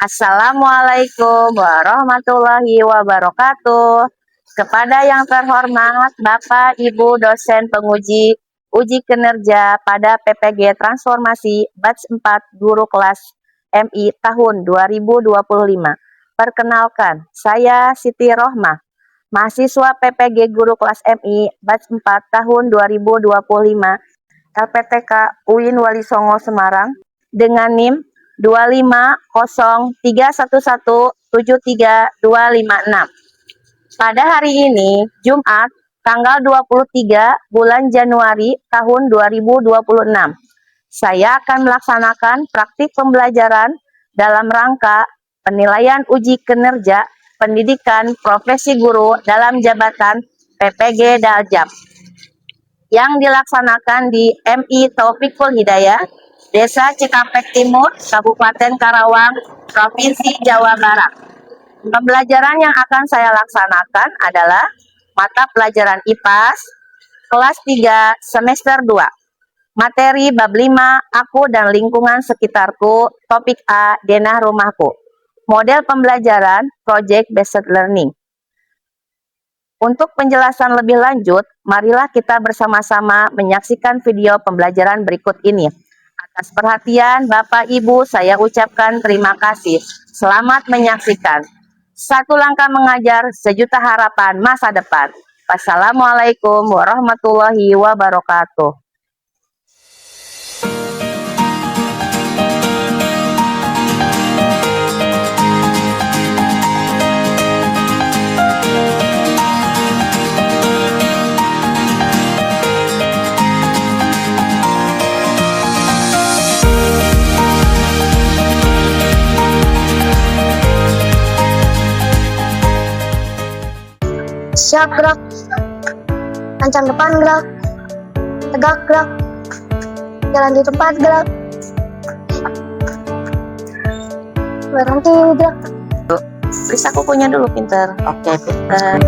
Assalamualaikum warahmatullahi wabarakatuh. Kepada yang terhormat Bapak Ibu dosen penguji uji kinerja pada PPG Transformasi Batch 4 Guru Kelas MI tahun 2025. Perkenalkan, saya Siti Rohmah, mahasiswa PPG Guru Kelas MI Batch 4 tahun 2025 LPTK UIN Wali Songo Semarang dengan NIM 25031173256. Pada hari ini, Jumat, tanggal 23 bulan Januari tahun 2026, saya akan melaksanakan praktik pembelajaran dalam rangka penilaian uji kinerja pendidikan profesi guru dalam jabatan PPG Daljab yang dilaksanakan di MI Taufikul Hidayah, Desa Cikampek Timur, Kabupaten Karawang, Provinsi Jawa Barat. Pembelajaran yang akan saya laksanakan adalah mata pelajaran IPAS, kelas 3, semester 2. Materi bab 5, aku dan lingkungan sekitarku, topik A, denah rumahku. Model pembelajaran, project based learning. Untuk penjelasan lebih lanjut, marilah kita bersama-sama menyaksikan video pembelajaran berikut ini. Atas perhatian Bapak Ibu, saya ucapkan terima kasih. Selamat menyaksikan. Satu langkah mengajar, sejuta harapan masa depan. Wassalamualaikum warahmatullahi wabarakatuh. Siap gerak, ancang depan gerak, tegak gerak, jalan di tempat gerak, berhenti gerak. Periksa kukunya dulu, pinter. Oke, pinter.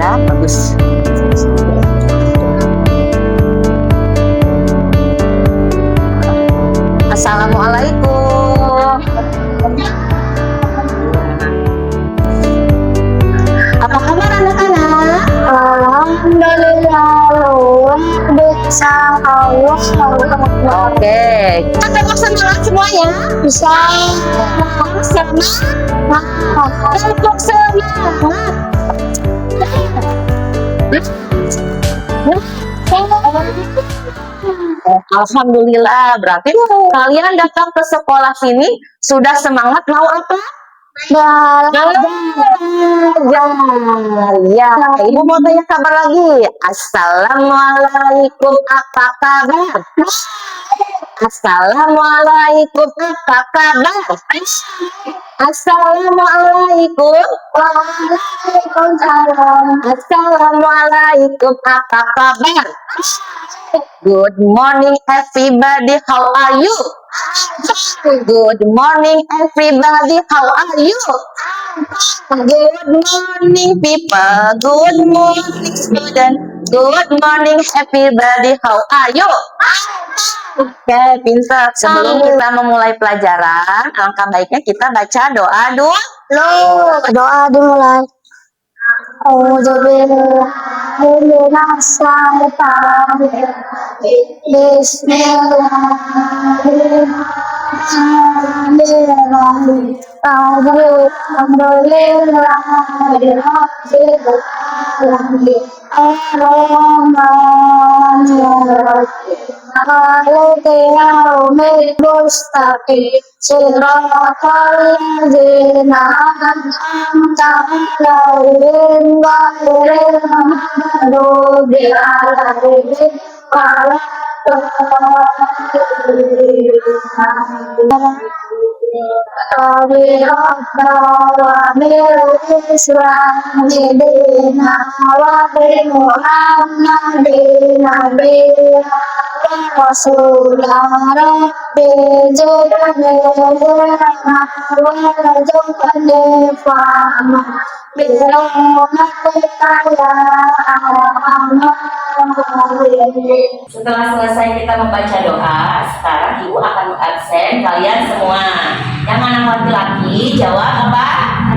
Bagus. Assalamualaikum. Apa kabar anak-anak? Alhamdulillah, bisa Allah. Oke. Kita tembak semangat semuanya. Bisa. Semangat. Tembak semangat. Alhamdulillah, berarti kalian datang ke sekolah sini sudah semangat mau apa? Belajar. Ya, Ibu mau tanya kabar lagi. Assalamualaikum, apa kabar? Assalamualaikum, apa kabar? Assalamualaikum. Waalaikumsalam. Assalamualaikum, apa kabar? Good morning everybody, how are you? Good morning everybody, how are you? Good morning people, good morning student, good morning everybody, how are you? Oke, pintar. Sebelum kita memulai pelajaran, alangkah baiknya kita baca doa dulu. Doa dimulai. Rabbi wa bil Islam dina wa bi Muhammadin nabiyya wa rasulah Rabbi zidni ilma wa rzuqni fahma birahmatika ya arhamar rahimin. Setelah selesai kita membaca doa, sekarang ibu akan mengabsen kalian semua. Yang anak laki-laki jawab apa?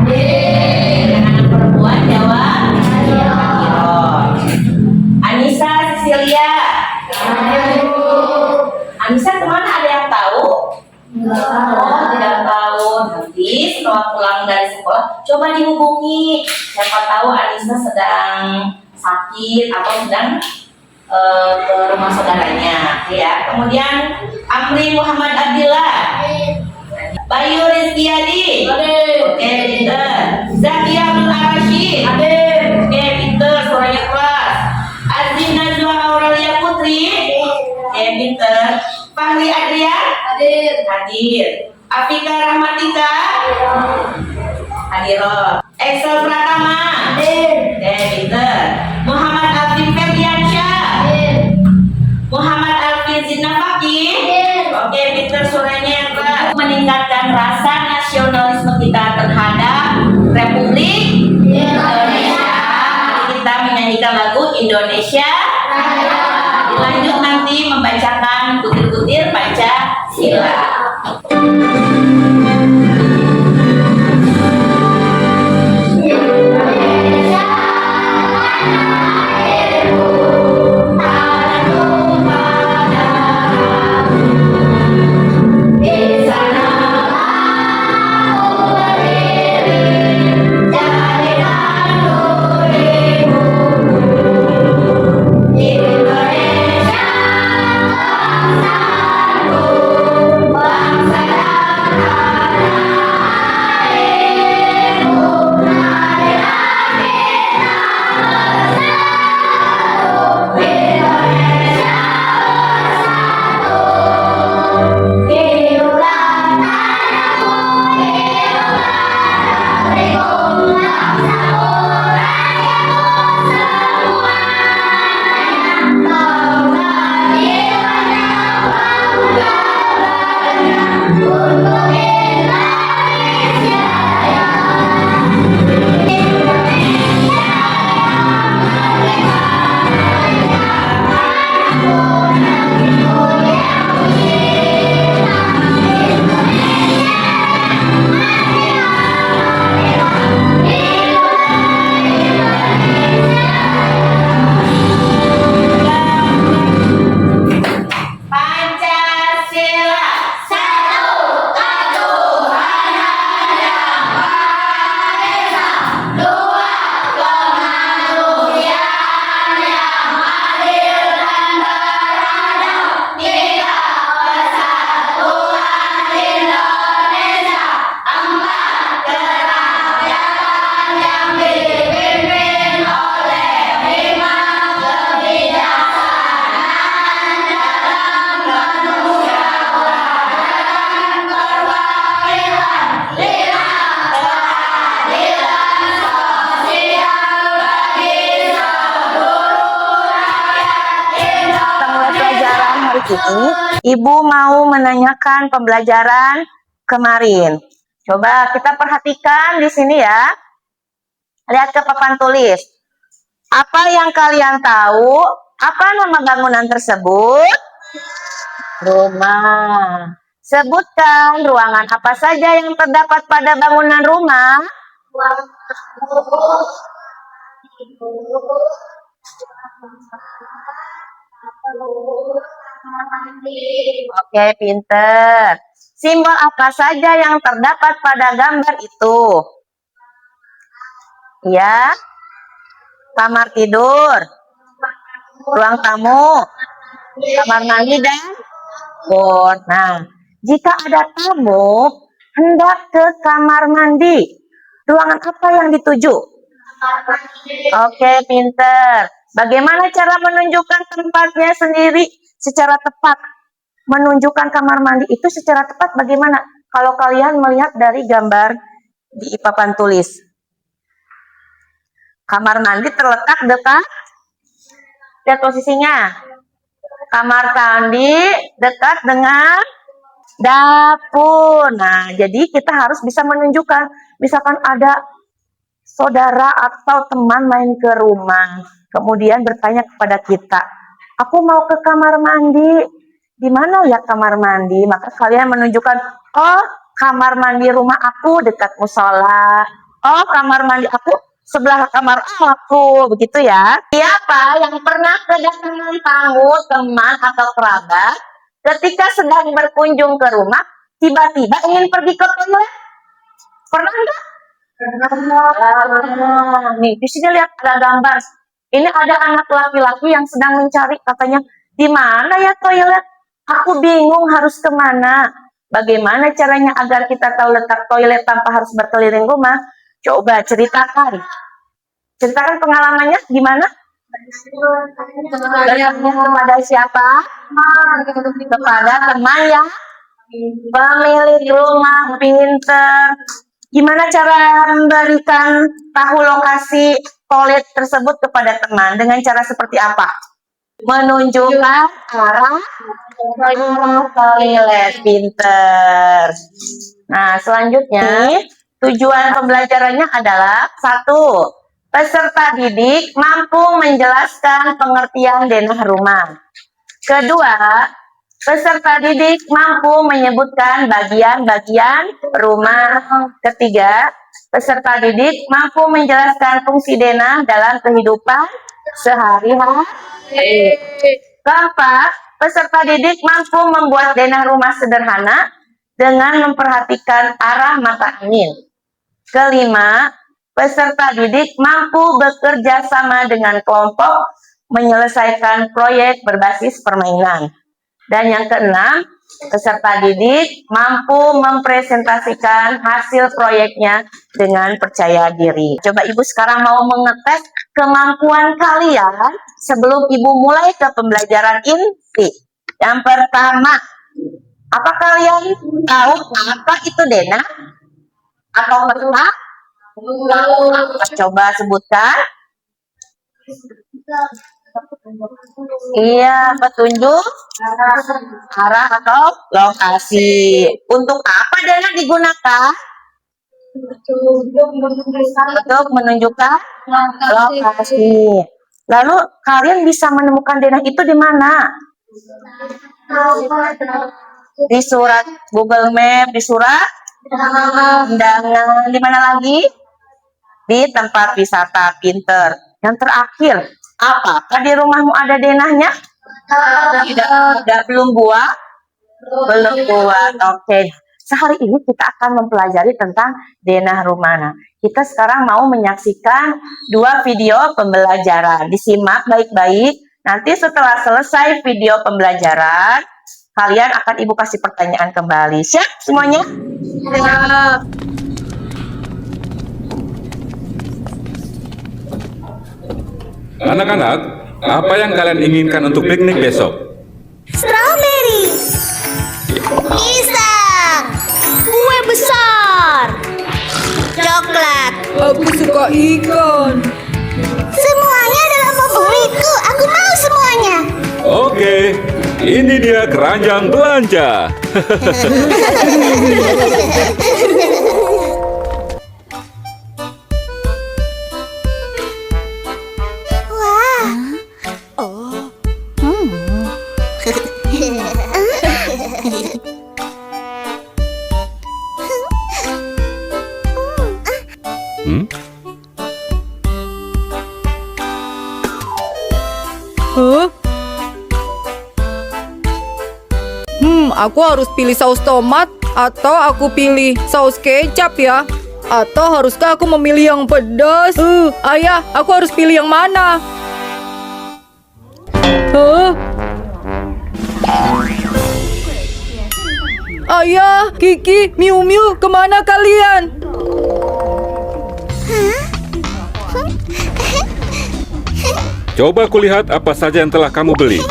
Adik. Yang anak perempuan jawab? Adik. Anissa, Cecilia. Anissa kemana, ada yang tahu? Oh, tidak tahu. Nanti setelah pulang dari sekolah, coba dihubungi. Siapa tahu Anissa sedang sakit atau sedang ke rumah saudaranya, ya. Kemudian Amri Muhammad Abdillah, Bayu Rizkyadi, oke pinter. Zakia Abdul Arashid, oke pinter, suaranya keras. Azim Najwa Aurelia Putri, oke pinter. Fahri Adrian, hadir. Afika Rahmatika, hadir. Excel Pratama, oke pinter. Muhammad Alvin Ferdiansyah, Muhammad Alvin Zinafaki, oke pinter, suaranya yang keras. Meningkatkan rasa nasionalisme kita terhadap Republik Indonesia. Mari kita menyanyikan lagu Indonesia. Lanjut nanti membacakan butir-butir Pancasila. Ini Ibu mau menanyakan pembelajaran kemarin. Coba kita perhatikan di sini ya. Lihat ke papan tulis. Apa yang kalian tahu? Apa nama bangunan tersebut? Rumah. Sebutkan ruangan apa saja yang terdapat pada bangunan rumah. Oke, pinter. Simbol apa saja yang terdapat pada gambar itu? Ya, kamar tidur, ruang tamu, kamar mandi, dan dapur. Nah, jika ada tamu hendak ke kamar mandi, ruangan apa yang dituju? Oke, pinter. Bagaimana cara menunjukkan tempatnya sendiri secara tepat? Menunjukkan kamar mandi itu secara tepat bagaimana? kalau kalian melihat dari gambar di papan tulis. Kamar mandi terletak dekat, lihat posisinya. Kamar mandi dekat dengan dapur. Nah, jadi kita harus bisa menunjukkan, misalkan ada saudara atau teman main ke rumah, kemudian bertanya kepada kita, aku mau ke kamar mandi, di mana ya kamar mandi? Maka kalian menunjukkan, oh kamar mandi rumah aku dekat musola, oh kamar mandi aku sebelah kamar aku, begitu ya. Siapa yang pernah kedatangan tamu, teman atau kerabat, ketika sedang berkunjung ke rumah, tiba-tiba ingin pergi ke toilet? Pernah enggak? Nih, di sini lihat ada gambar. Ini ada anak laki-laki yang sedang mencari, katanya, di mana ya toilet? Aku bingung harus kemana. Bagaimana caranya agar kita tahu letak toilet tanpa harus berkeliling rumah? Coba ceritakan. Ceritakan pengalamannya gimana? Kepada siapa? Kepada teman yang pemilik rumah pinter. Gimana cara memberikan tahu lokasi toilet tersebut kepada teman? Dengan cara seperti apa? Menunjukkan arah toilet, pinter. Nah, selanjutnya tujuan pembelajarannya adalah 1. Peserta didik mampu menjelaskan pengertian denah rumah. 2. Peserta didik mampu menyebutkan bagian-bagian rumah. 3. Peserta didik mampu menjelaskan fungsi denah dalam kehidupan sehari-hari. 4. Peserta didik mampu membuat denah rumah sederhana dengan memperhatikan arah mata angin. 5. Peserta didik mampu bekerja sama dengan kelompok menyelesaikan proyek berbasis permainan. Dan yang 6, peserta didik mampu mempresentasikan hasil proyeknya dengan percaya diri. Coba Ibu sekarang mau mengetes kemampuan kalian sebelum Ibu mulai ke pembelajaran inti. Yang pertama, apa kalian tahu apa itu denah? Atau peta? Coba sebutkan. Iya, petunjuk arah atau lokasi. Untuk apa denah digunakan? Untuk menunjukkan lokasi. Lalu kalian bisa menemukan denah itu di mana? Di surat Google Map, di surat undangan, di mana lagi? Di tempat wisata, pinter. Yang terakhir, apakah di rumahmu ada denahnya? Tidak, belum buat? Belum buat, oke. Sehari ini kita akan mempelajari tentang denah rumah. Kita sekarang mau menyaksikan 2 video pembelajaran. Disimak baik-baik. Nanti setelah selesai video pembelajaran, kalian akan Ibu kasih pertanyaan kembali. Siap semuanya? Siap. Anak-anak, apa yang kalian inginkan untuk piknik besok? Strawberry, pisang, kue besar, coklat. Aku suka ikan. Semuanya adalah favoritku. Aku mau semuanya. Oke, ini dia keranjang belanja. Wah. Hmm? Hah? Aku harus pilih saus tomat atau aku pilih saus kecap ya? Atau haruskah aku memilih yang pedas? Ayah, aku harus pilih yang mana? Hah? Ayah, Kiki, Miu Miu, kemana kalian? Coba kulihat apa saja yang telah kamu beli.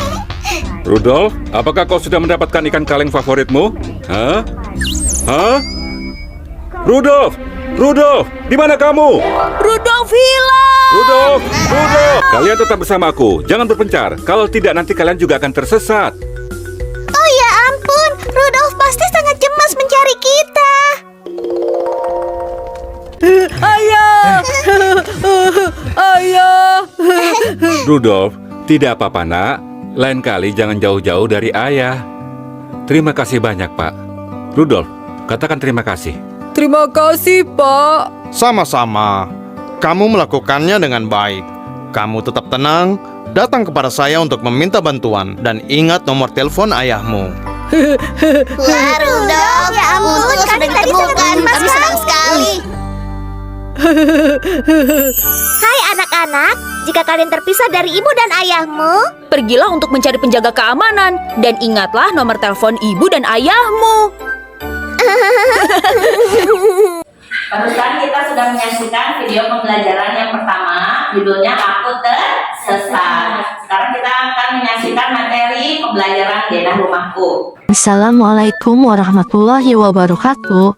Rudolf, apakah kau sudah mendapatkan ikan kaleng favoritmu? Hah? Hah? Rudolf! Rudolf! Di mana kamu? Rudolf hilang. Rudolf! Rudolf! Kalian tetap bersamaku. Jangan berpencar. Kalau tidak, nanti kalian juga akan tersesat. Oh ya ampun, Rudolf pasti sangat cemas mencari kita. Ayah. Ayah. Rudolf, tidak apa-apa, nak. Lain kali jangan jauh-jauh dari ayah. Terima kasih banyak, Pak. Rudolf, katakan terima kasih. Terima kasih, Pak. Sama-sama. Kamu melakukannya dengan baik. Kamu tetap tenang, datang kepada saya untuk meminta bantuan, dan ingat nomor telepon ayahmu. Wah, Rudolf, ya ampun, kami tadi ditemukan. Kami senang sekali. Hai anak-anak, jika kalian terpisah dari ibu dan ayahmu, Pergilah untuk mencari penjaga keamanan dan ingatlah nomor telepon ibu dan ayahmu. Barusan kita sudah menyaksikan video pembelajaran yang pertama, judulnya Aku Tersesat. Sekarang kita akan menyaksikan materi pembelajaran Denah Rumahku. Assalamualaikum warahmatullahi wabarakatuh.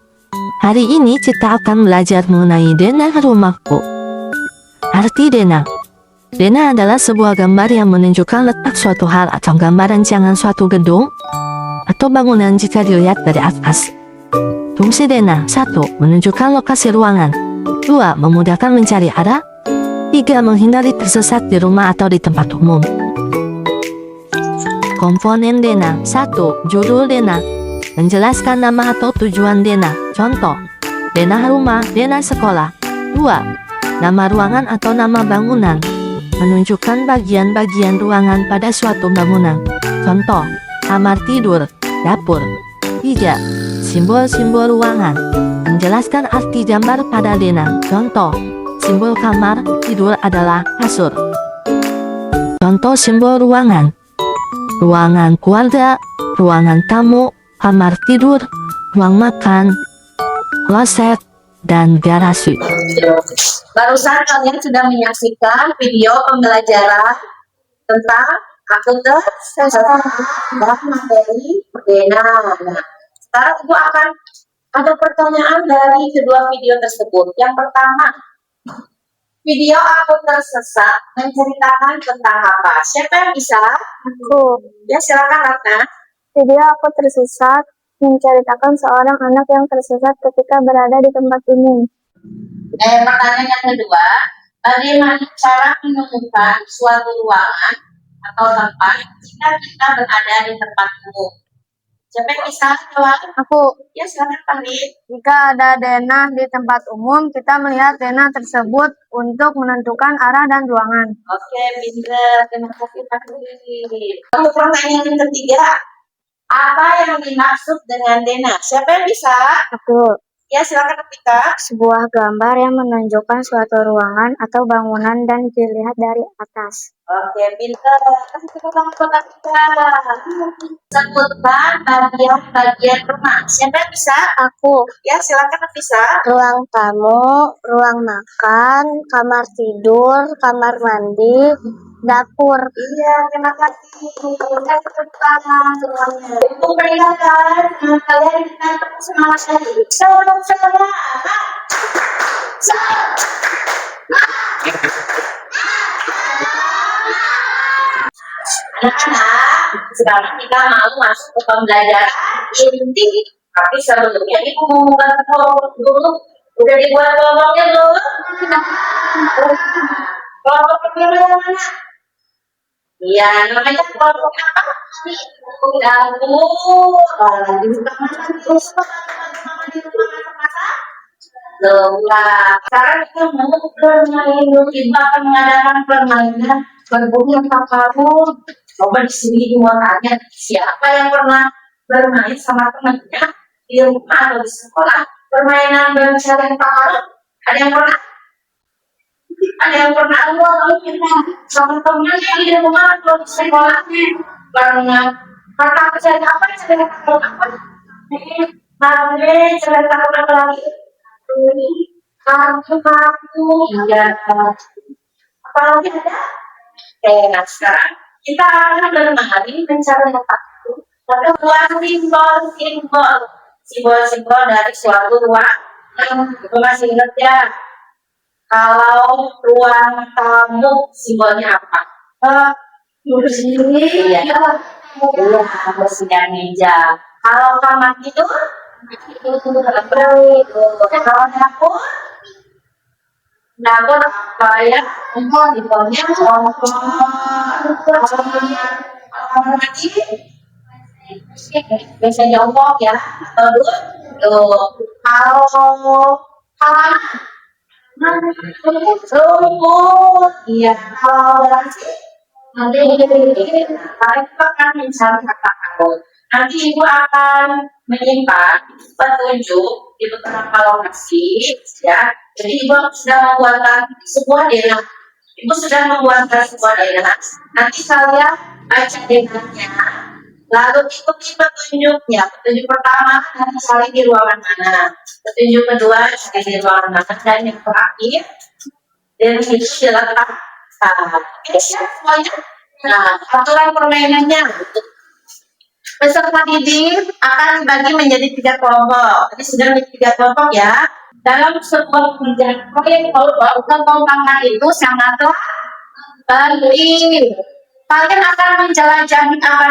Hari ini kita akan belajar mengenai denah rumahku. Arti denah. Denah adalah sebuah gambar yang menunjukkan letak suatu hal atau gambaran jangan suatu gedung atau bangunan jika dilihat dari atas. Fungsi denah: 1. Menunjukkan lokasi ruangan. 2. Memudahkan mencari arah. 3. Menghindari tersesat di rumah atau di tempat umum. Komponen denah. 1. Judul denah. Menjelaskan nama atau tujuan denah. Contoh: denah rumah, denah sekolah. 2. Nama ruangan atau nama bangunan. Menunjukkan bagian-bagian ruangan pada suatu bangunan. Contoh: kamar tidur, dapur. 3. Simbol-simbol ruangan. Menjelaskan arti gambar pada denah. Contoh: simbol kamar tidur adalah kasur. Contoh simbol ruangan: ruangan keluarga, ruangan tamu, kamar tidur, ruang makan, kloset, dan garasi. Barusan kalian sudah menyaksikan video pembelajaran tentang Aku Tersesat dan materi Denah. Nah, sekarang Ibu akan ada pertanyaan dari kedua video tersebut. Yang pertama, video Aku Tersesat menceritakan tentang apa? Siapa yang bisa? aku. Ya, silakan Ratna. Video Aku Tersesat menceritakan seorang anak yang tersesat ketika berada di tempat umum. Pertanyaan yang kedua, bagaimana cara menemukan suatu ruangan atau tempat jika kita berada di tempat umum? Siapa yang bisa jawab? Aku. Ya, silakan Fahri. Jika ada denah di tempat umum, kita melihat denah tersebut untuk menentukan arah dan ruangan. Oke, pinter. Terima kasih Fahri. Untuk pertanyaan yang ketiga, apa yang dimaksud dengan denah? Siapa yang bisa? Aku. Ya, silakan Pika. Sebuah gambar yang menunjukkan suatu ruangan atau bangunan dan dilihat dari atas. Oke, pinter. Kasih tepuk tangan buat Pika. Sebutkan bagian-bagian rumah. Siapa yang bisa? Aku. Ya, silakan bisa. Ruang tamu, ruang makan, kamar tidur, kamar mandi, dapur. Iya, terima kasih. Kita tepuk tangan semuanya. Untuk peringatan, kalian kita tepuk semangat lagi. Sama-sama. Anak-anak, sekarang kita mau masuk ke pembelajaran inti. Tapi sebelumnya ibu mau membuat kelompok dulu. Udah dibuat kelompoknya belum? Kelompok pertama yang mana? Iya, namanya kelompok apa? Dapur. Di rumah masak terus di rumah masak. Lengkap. Sekarang kita mau bermain. Kita akan mengadakan permainan berbunyi kamu. Coba di sini mau tanya siapa yang pernah bermain sama temannya di rumah atau di sekolah? Permainan mencari pahala. Ada yang pernah? Ada yang pernah sama temannya di rumah atau di sekolah? Pernah. Kata cerita apa? Cerita apa? Cerita apa lagi? Kartu. Iya. Apalagi ada? Oke, nah sekarang kita akan bermain mencari kartu. Tapi buat simbol. simbol-simbol dari suatu ruangan. Ibu masih ingat ya? Kalau ruang tamu simbolnya apa? Kursi. Iya. Kursi dan meja. Kalau kamar tidur, kalau dapur, dapur apa ya? Simbolnya kompor. Kamar mandi, bisa jongkok ya, atau duduk. Kalau halaman, rumput, iya. Kalau nanti kita akan mencari kata kalau nanti ibu akan menyimpan petunjuk di beberapa lokasi, ya. Jadi ibu sudah membuatkan sebuah daerah. Ibu sudah membuatkan sebuah daerah. Nanti saya baca daerahnya, lalu ikuti petunjuknya. Petunjuk pertama nanti cari di ruangan mana. Petunjuk kedua cari di ruangan mana, dan yang terakhir dan itu diletak. Oke, siap semuanya. Nah, aturan permainannya. Peserta didik akan dibagi menjadi 3 kelompok. Jadi sudah menjadi 3 kelompok ya. Dalam sebuah proyek kelompok itu sangatlah penting. Kalian akan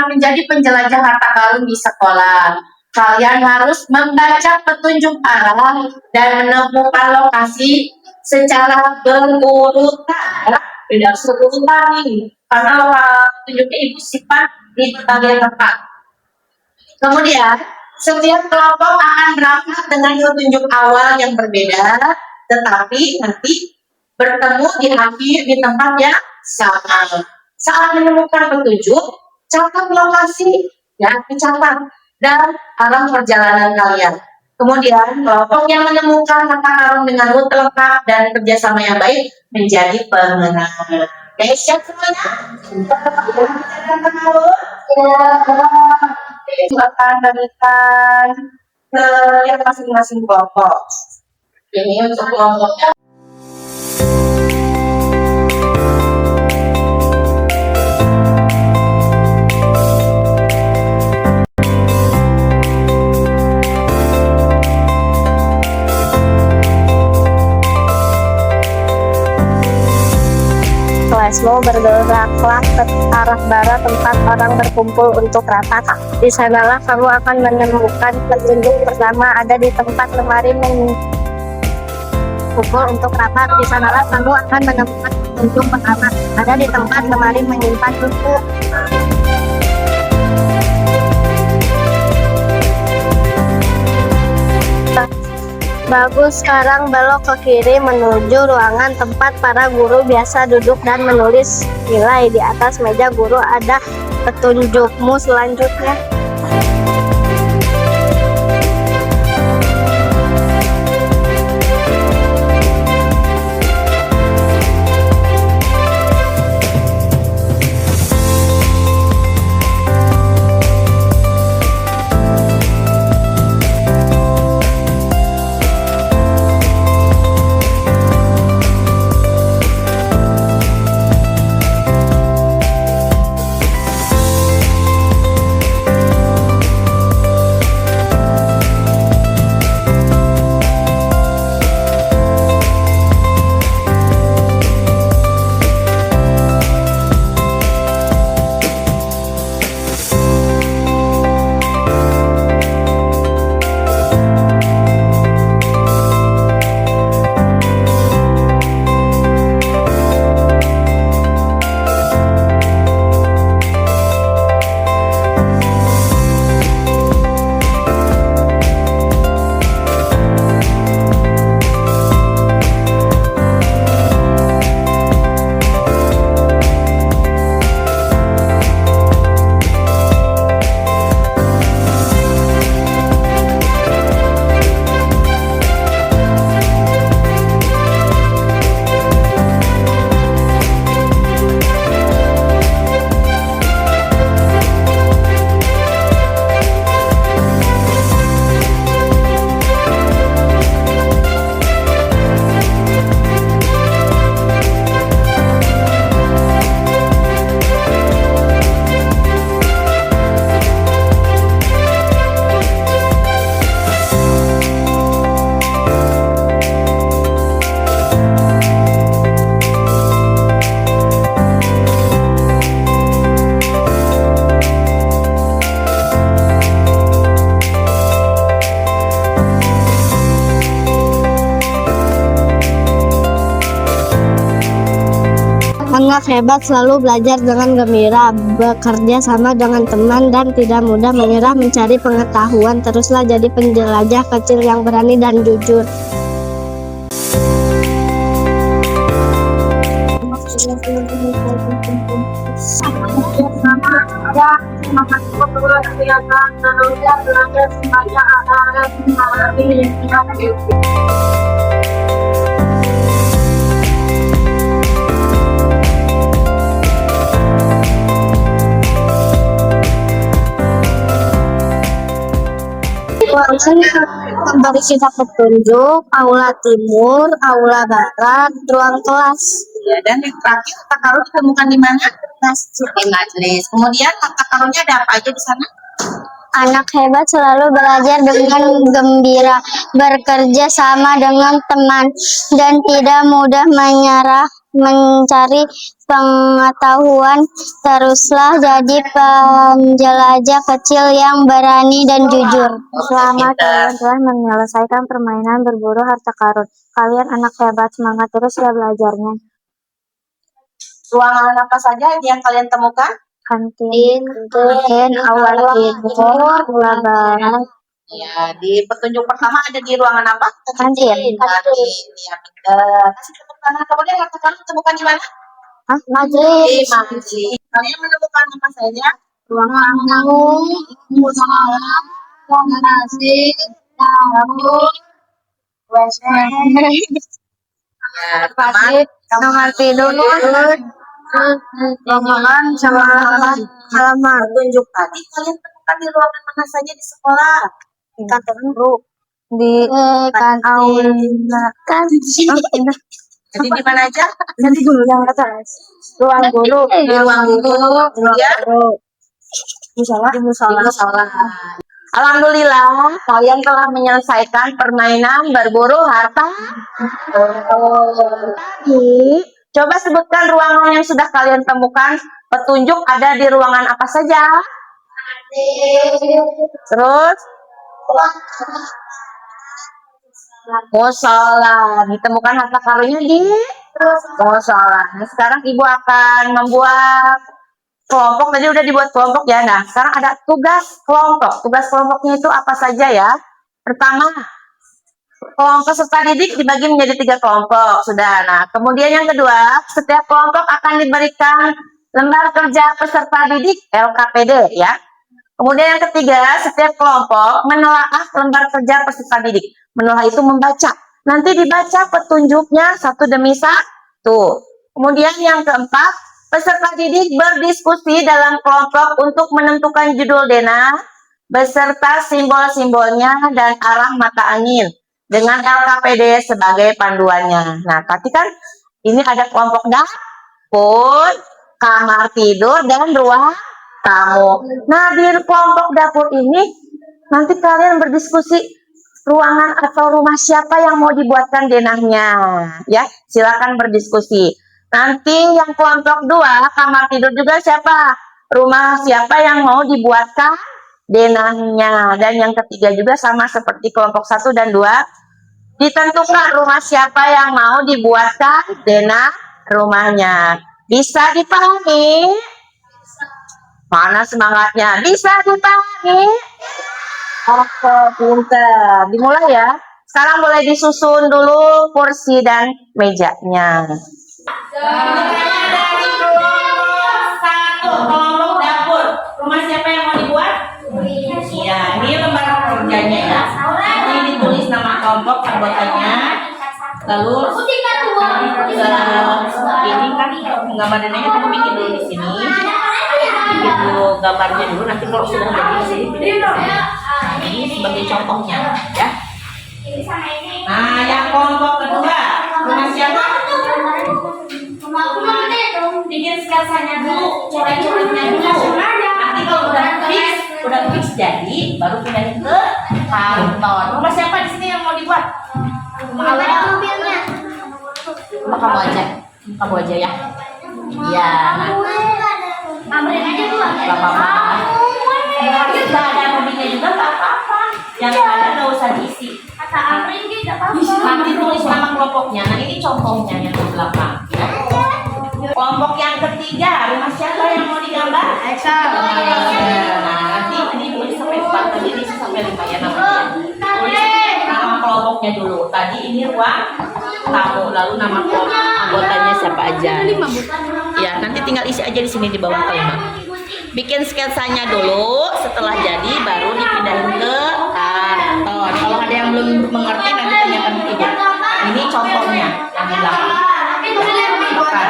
menjadi penjelajah harta karun di sekolah. Kalian harus membaca petunjuk arah dan menemukan lokasi secara berurutan. Tidak berurutan nih, karena petunjuknya ibu simpan di berbagai tempat. Kemudian, setiap kelompok akan berangkat dengan petunjuk awal yang berbeda, tetapi nanti bertemu di akhir di tempat yang sama. Saat menemukan petunjuk, catat lokasi, ya, dicatat, dan arah perjalanan kalian. Kemudian, kelompok yang menemukan harta karun dengan rute lengkap dan kerjasama yang baik menjadi pemenang. Oke, siap semuanya? Itu akan berikan ke yang masing-masing kelompok. Ini untuk kelompoknya. Kelasmu bergeraklah ke arah barat tempat orang berkumpul untuk rapat. Di sanalah kamu akan menemukan petunjuk pertama ada di tempat lemari mengumpul untuk rapat. Di sanalah kamu akan menemukan petunjuk pertama ada di tempat lemari menyimpan buku. Bagus, sekarang belok ke kiri menuju ruangan tempat para guru biasa duduk dan menulis nilai. Di atas meja guru ada petunjukmu selanjutnya. Anak hebat selalu belajar dengan gembira, bekerja sama dengan teman, dan tidak mudah menyerah mencari pengetahuan. Teruslah jadi penjelajah kecil yang berani dan jujur. Memberi kita petunjuk, aula timur, aula barat, ruang kelas. Ya, dan yang terakhir harta karun ditemukan di mana? Di majelis. Kemudian harta karunnya ada apa aja di sana? Anak hebat selalu belajar dengan gembira, bekerja sama dengan teman, dan tidak mudah menyerah mencari pengetahuan. Teruslah jadi penjelajah kecil yang berani dan jujur. Selamat, kalian telah menyelesaikan permainan berburu harta karun. Kalian anak hebat, semangat terus ya belajarnya. Ruangan apa saja yang kalian temukan? Kantin, aula timur, aula barat. Ya, di petunjuk pertama ada di ruangan apa? Kantin. Kantin. Ya, benar. Kasih tepuk tangan. Kemudian harta karun ditemukan di mana? Di Majelis, majelis. Kalian menemukan apa saja? ruang tamu, musola, ruang nasi, dapur, WC, Ya, teman. kamar tidur, ruangan sama halaman. Petunjuk tadi kalian temukan di ruangan mana saja di sekolah? Di kantin di kantin. Jadi di mana aja? Yang atas. Ruang guru, Di ruang guru, kemudian di musola. alhamdulillah kalian telah menyelesaikan permainan berburu harta. Tadi coba sebutkan ruangan yang sudah kalian temukan. Petunjuk ada di ruangan apa saja? Terus musola, ditemukan harta karunnya di musola. Nah, sekarang ibu akan membuat kelompok. Tadi udah dibuat kelompok ya. Nah, sekarang ada tugas kelompok. Tugas kelompoknya itu apa saja ya? Pertama, kelompok peserta didik dibagi menjadi 3 kelompok. Sudah. Nah, kemudian yang kedua, setiap kelompok akan diberikan lembar kerja peserta didik LKPD ya. Kemudian yang ketiga, setiap kelompok menelaah lembar kerja peserta didik. Menelaah itu membaca. Nanti dibaca petunjuknya satu demi satu. Kemudian yang keempat, peserta didik berdiskusi dalam kelompok untuk menentukan judul denah beserta simbol-simbolnya dan arah mata angin dengan LKPD sebagai panduannya. Nah, tadi kan ini ada kelompok dapur, kamar tidur, dan ruang tamu. Nah, di kelompok dapur ini nanti kalian berdiskusi ruangan atau rumah siapa yang mau dibuatkan denahnya. Ya, silakan berdiskusi. Nanti yang kelompok 2, kamar tidur juga siapa? Rumah siapa yang mau dibuatkan denahnya. Dan yang ketiga juga sama seperti kelompok 1 dan 2. Ditentukan rumah siapa yang mau dibuatkan denah rumahnya. Bisa dipahami? Mana semangatnya? Bisa dipahami? Oke, pinter. Dimulai ya. Sekarang boleh disusun dulu kursi dan mejanya. Kelompok dapur. Rumah siapa yang mau dibuat? Iya, ini lembar kerjanya ya. Ini ditulis nama kelompok anggotanya. Lalu ini kan gambar denahnya kamu bikin dulu di sini. Bikin dulu gambarnya dulu. Nanti kalau sudah jadi di sini ini sebagai contohnya ya. Nah, yang kelompok kedua rumah siapa? Bikin sketsanya dulu, coret-coretnya dulu. Nanti kalau udah fix jadi, baru pindahin ke kantor. Rumah siapa di sini yang mau dibuat? Rumah kamu aja, kamu aja ya. Iya. Amrin aja dulu. Gak apa-apa. Tidak ada mobilnya juga gak apa-apa. Yang ada nggak usah diisi. Kata Amrin gitu gak apa-apa. Nanti tulis nama kelompoknya. Nah ini contohnya yang di belakang. Ya. Kelompok yang ketiga, rumah siapa yang mau digambar? Excel. Nah, nanti ini tulis sampai 4, tadi ini sampai 5 ya namanya. Tulis nama kelompoknya dulu. Tadi ini ruang tamu, lalu nama kelompok anggotanya siapa aja. Ya, nanti tinggal isi aja di sini di bawah kalimat. Bikin sketsanya dulu, setelah jadi baru dipindahin ke karton. Kalau ada yang belum mengerti nanti tanyakan ke ibu. Nah, ini contohnya yang di belakang. Bukan.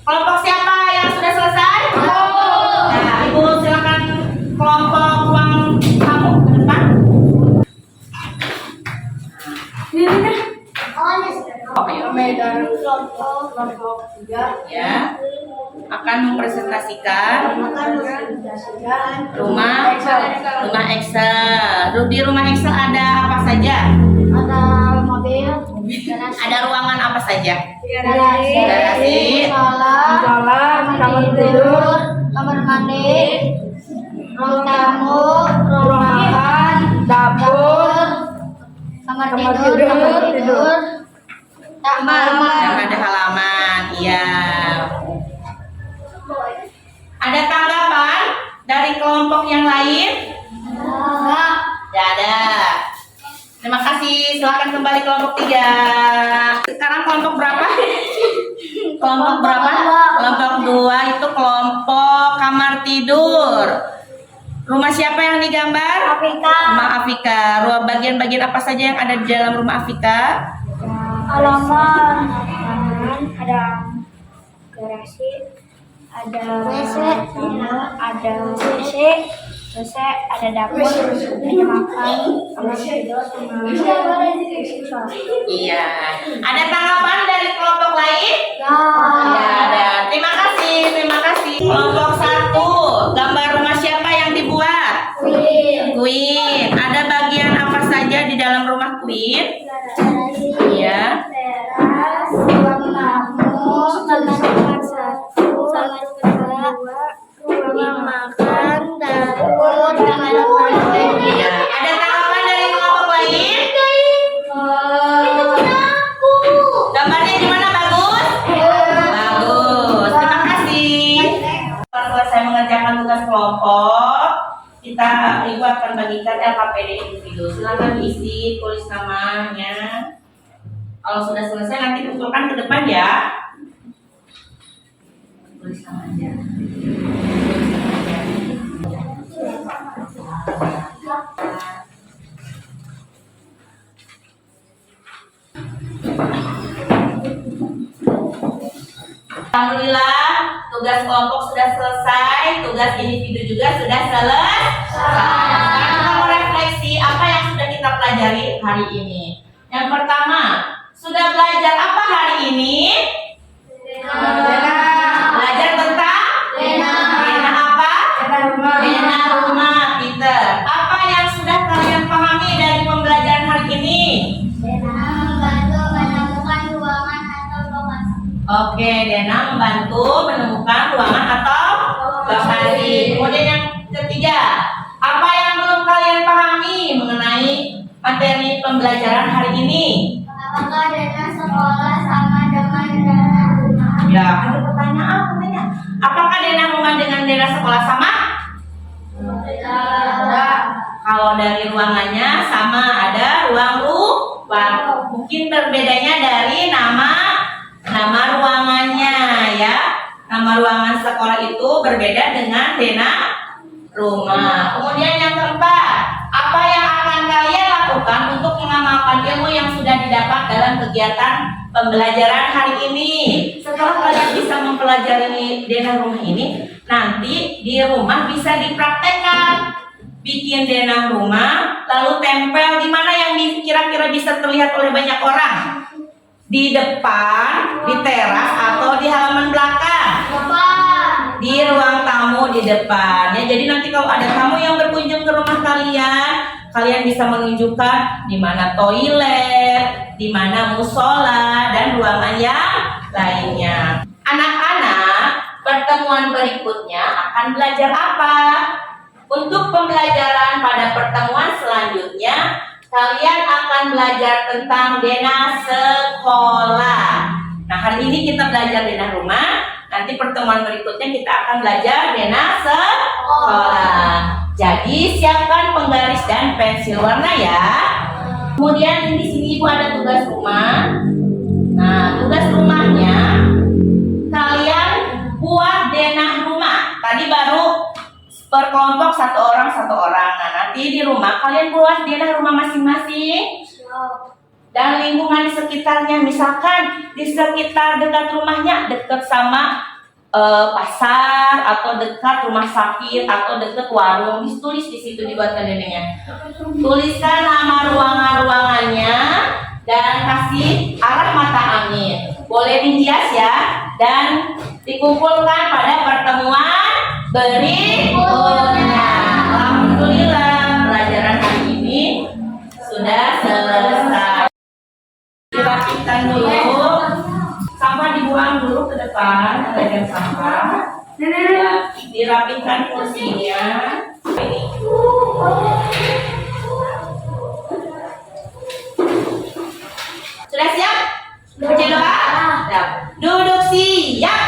Kelompok siapa yang sudah selesai? Nah, Ibu silakan kelompok ruang tamu ke depan. Ya, akan mempresentasikan rumah Excel. Di rumah Excel ada apa saja? Ada mobil, Ada ruangan apa saja? garasi, kamar tidur, kamar mandi, ruang tamu, ruang makan, dapur, kamar tidur, halaman. Yang ada halaman, iya. Ada tanggapan dari kelompok yang lain? Tidak ada. Terima kasih. Silakan kembali kelompok 3. Sekarang kelompok berapa? Kelompok berapa? Kelompok 2 itu kelompok kamar tidur. Rumah siapa yang digambar? Afrika, Rumah Afika. Ruang bagian-bagian apa saja yang ada di dalam rumah Afika? halaman, ada garasi, ada WC, ada dapur, ada makan, kamar tidur, Iya. Ada tanggapan dari kelompok lain? Ya, ada. Terima kasih, terima kasih. Kelompok 1, gambar rumah siapa yang dibuat? Queen. Ada bagian apa saja di dalam rumah Queen? Iya. teras, ruang tamu, kamar 1, kamar 2, ruang makan, dapur, kamar mandi. Iya. Ada tanggapan dari kelompok lain? Gambarnya gimana? Bagus? Bagus. Terima kasih. Setelah selesai mengerjakan tugas kelompok, Ibu akan bagikan LKPD individu. Silakan isi, tulis namanya. Kalau sudah selesai nanti kumpulkan ke depan ya. Tulis nama aja. Alhamdulillah, tugas kelompok sudah selesai, tugas individu juga sudah selesai. Sekarang kita mau refleksi apa yang sudah kita pelajari hari ini. Yang pertama, sudah belajar apa hari ini? Belajar tentang Dena apa? Dena rumah, Peter. Apa yang sudah kalian pahami dari pembelajaran hari ini? Membantu menemukan ruangan atau lokasi. Oke, Dena membantu menemukan ruangan atau lokasi. Kemudian yang ketiga, apa yang belum kalian pahami mengenai materi pembelajaran hari ini? Apakah dana sekolah sama dengan dana rumah? Ya, ada pertanyaan. Apakah Dena rumah dengan Dena sekolah sama? Kalau dari ruangannya sama, ada ruang. Mungkin berbedanya dari nama ruangannya ya. Nama ruangan sekolah itu berbeda dengan Dena rumah. Kemudian yang keempat, apa yang akan kalian lakukan untuk mengamalkan ilmu yang sudah didapat dalam kegiatan pembelajaran hari ini? Setelah kalian bisa mempelajari Dena rumah ini, nanti di rumah bisa dipraktekkan. Bikin Dena rumah, lalu tempel di mana yang kira-kira bisa terlihat oleh banyak orang? Di depan, di teras, atau di halaman belakang? di ruang tamu di depan ya. Jadi nanti kalau ada tamu yang berkunjung ke rumah kalian, kalian bisa menunjukkan di mana toilet, di mana musola dan ruangan yang lainnya. Anak-anak, pertemuan berikutnya akan belajar apa? Untuk pembelajaran pada pertemuan selanjutnya, kalian akan belajar tentang denah sekolah. Nah, hari ini kita belajar denah rumah. Nanti pertemuan berikutnya kita akan belajar denah sekolah. Jadi siapkan penggaris dan pensil warna ya. Kemudian di sini Ibu ada tugas rumah. Nah, tugas rumahnya kalian buat denah rumah. Tadi baru per kelompok satu orang. Nah, nanti di rumah kalian buat denah rumah masing-masing. Dan lingkungan di sekitarnya, misalkan di sekitar dekat rumahnya dekat sama pasar atau dekat rumah sakit atau dekat warung, ditulis di situ, dibuatkan denahnya. Tuliskan nama ruangan-ruangannya dan kasih arah mata angin. Boleh dihias ya dan dikumpulkan pada pertemuan berikutnya. Alhamdulillah, pelajaran hari ini sudah selesai. Dirapikan dulu, sampah dibuang dulu ke depan, ada sampah. Dirapikan kursinya. Sudah siap? Baca doa? Siap. Duduk siap.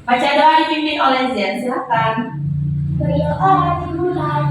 Baca doa dipimpin oleh Zen, silakan. Berdoa dimulai.